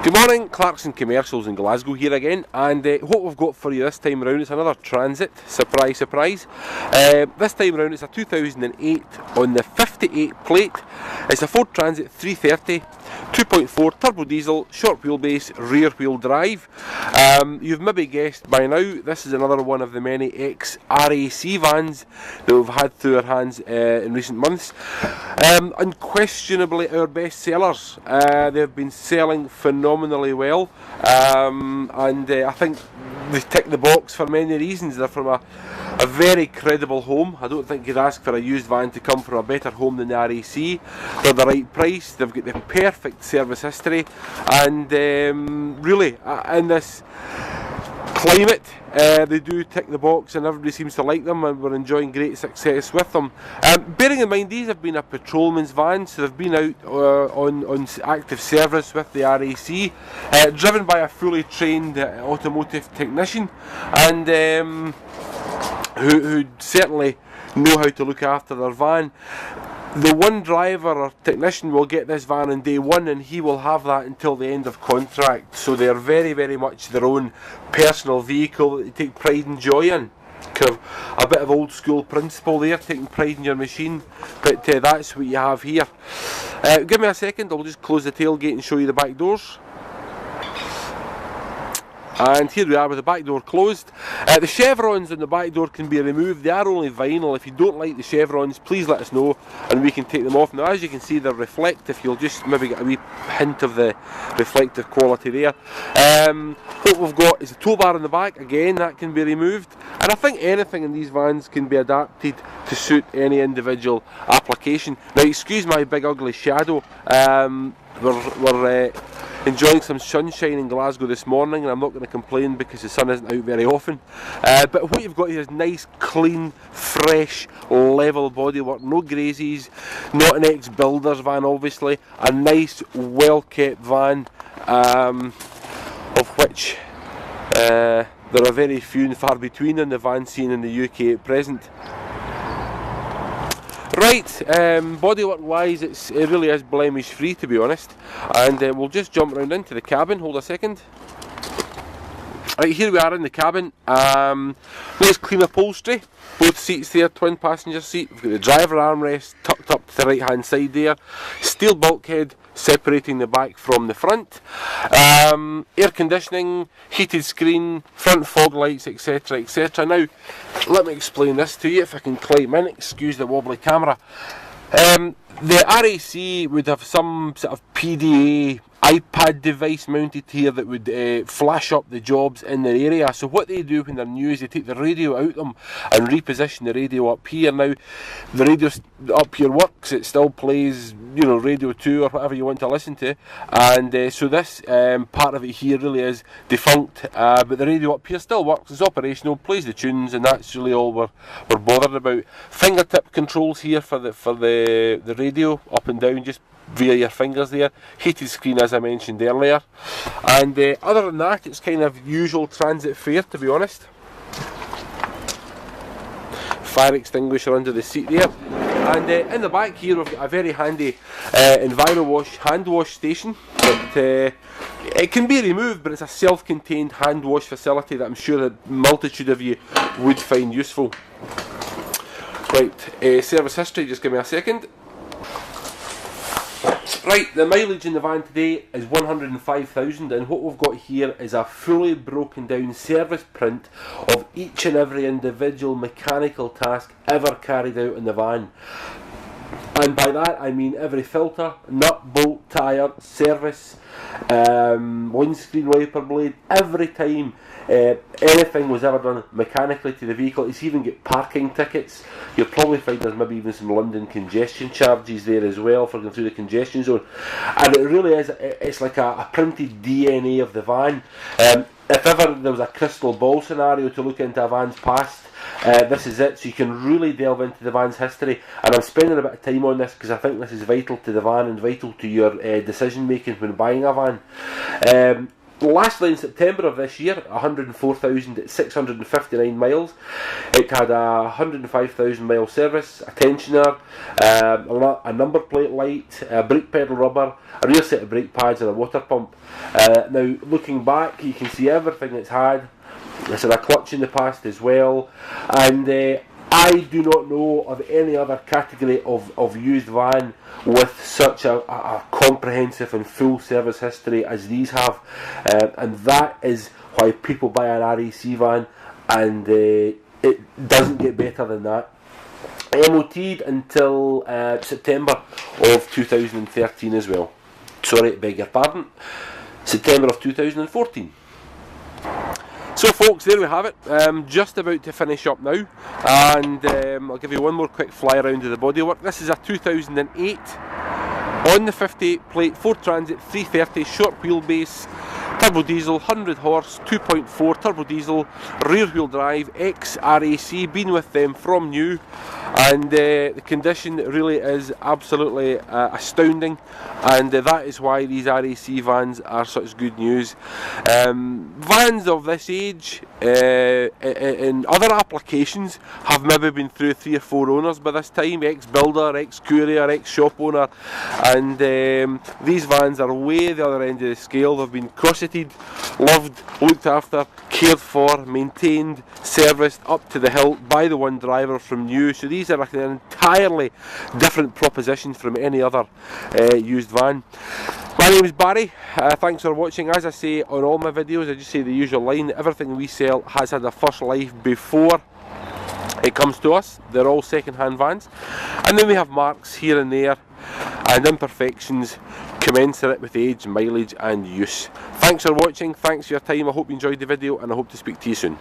Good morning, Clarkson Commercials in Glasgow here again, and what we've got for you this time around is another Transit, surprise surprise. This time around it's a 2008 on the 58 plate. It's a Ford Transit 330, 2.4 turbo diesel, short wheelbase, rear wheel drive. You've maybe guessed by now, this is another one of the many ex-RAC vans that we've had through our hands in recent months. Unquestionably our best sellers. They've been selling phenomenally well, and I think they tick the box for many reasons. They're from a very credible home. I don't think you'd ask for a used van to come from a better home than the RAC. They're the right price, they've got the perfect service history, and really in this climate they do tick the box and everybody seems to like them, and we're enjoying great success with them. Bearing in mind these have been a patrolman's van, so they've been out on active service with the RAC, driven by a fully trained automotive technician, and who certainly know how to look after their van. The one driver or technician will get this van on day one, and he will have that until the end of contract, so they're very, very much their own personal vehicle that they take pride and joy in. Kind of a bit of old school principle there, taking pride in your machine, but that's what you have here. Give me a second, I'll just close the tailgate and show you the back doors. And here we are with the back door closed. The chevrons on the back door can be removed. They are only vinyl. If you don't like the chevrons, please let us know and we can take them off. Now, as you can see, they're reflective. You'll just maybe get a wee hint of the reflective quality there. What we've got is a tow bar in the back. Again, that can be removed. And I think anything in these vans can be adapted to suit any individual application. Now, excuse my big ugly shadow. We're enjoying some sunshine in Glasgow this morning, and I'm not going to complain because the sun isn't out very often. But what you've got here is nice, clean, fresh, level bodywork, no grazies, not an ex-builder's van obviously, a nice, well-kept van, of which there are very few and far between in the van scene in the UK at present. Right, bodywork wise it really is blemish free, to be honest, and we'll just jump round into the cabin. Hold a second. Right, here we are in the cabin. Nice clean upholstery, both seats there, twin passenger seat. We've got the driver armrest tucked up to the right hand side there, steel bulkhead separating the back from the front, air conditioning, heated screen, front fog lights, etc, etc. Now let me explain this to you if I can climb in, excuse the wobbly camera. The RAC would have some sort of PDA iPad device mounted here that would flash up the jobs in their area. So what they do when they're new is they take the radio out of them and reposition the radio up here. Now the radio up here works, it still plays, you know, Radio 2 or whatever you want to listen to, and so this part of it here really is defunct, but the radio up here still works, it's operational, plays the tunes, and that's really all we're bothered about. Fingertip controls here for the radio, up and down just via your fingers there. Heated screen as I mentioned earlier, and other than that it's kind of usual Transit fare, to be honest. Fire extinguisher under the seat there, and in the back here we've got a very handy EnviroWash hand wash station that it can be removed, but it's a self-contained hand wash facility that I'm sure that a multitude of you would find useful. Right, service history, just give me a second. Right, the mileage in the van today is 105,000, and what we've got here is a fully broken down service print of each and every individual mechanical task ever carried out in the van. And by that I mean every filter, nut, bolt, tyre, service, windscreen wiper blade, every time anything was ever done mechanically to the vehicle. It's even got parking tickets. You'll probably find there's maybe even some London congestion charges there as well for going through the congestion zone. And it really is, it's like a printed DNA of the van. If ever there was a crystal ball scenario to look into a van's past, this is it. So you can really delve into the van's history, and I'm spending a bit of time on this because I think this is vital to the van and vital to your decision making when buying a van. Lastly, in September of this year, 104,659 miles. It had a 105,000 mile service, a tensioner, a number plate light, a brake pedal rubber, a rear set of brake pads and a water pump. Now, looking back, you can see everything it's had. It's had a clutch in the past as well, and I do not know of any other category of used van with such a comprehensive and full service history as these have, and that is why people buy an RAC van, and it doesn't get better than that. MOT'd until September of 2013 as well. Sorry, beg your pardon, September of 2014. So folks, there we have it. Just about to finish up now, and I'll give you one more quick fly around of the bodywork. This is a 2008 on the 58 plate Ford Transit 330 short wheelbase, turbo diesel, 100 horse, 2.4 turbo diesel, rear wheel drive, ex-RAC, been with them from new, and the condition really is absolutely astounding, and that is why these RAC vans are such good news. Vans of this age in other applications have maybe been through 3 or 4 owners by this time, ex-builder, ex-courier, ex-shop owner, and these vans are way the other end of the scale. They've been cosseted, loved, looked after, cared for, maintained, serviced up to the hilt by the one driver from new. So these are an entirely different proposition from any other used van. My name is Barry, thanks for watching. As I say on all my videos, I just say the usual line: everything we sell has had a first life before it comes to us. They're all second-hand vans, and then we have marks here and there and imperfections commensurate with age, mileage and use. Thanks for watching, thanks for your time. I hope you enjoyed the video, and I hope to speak to you soon.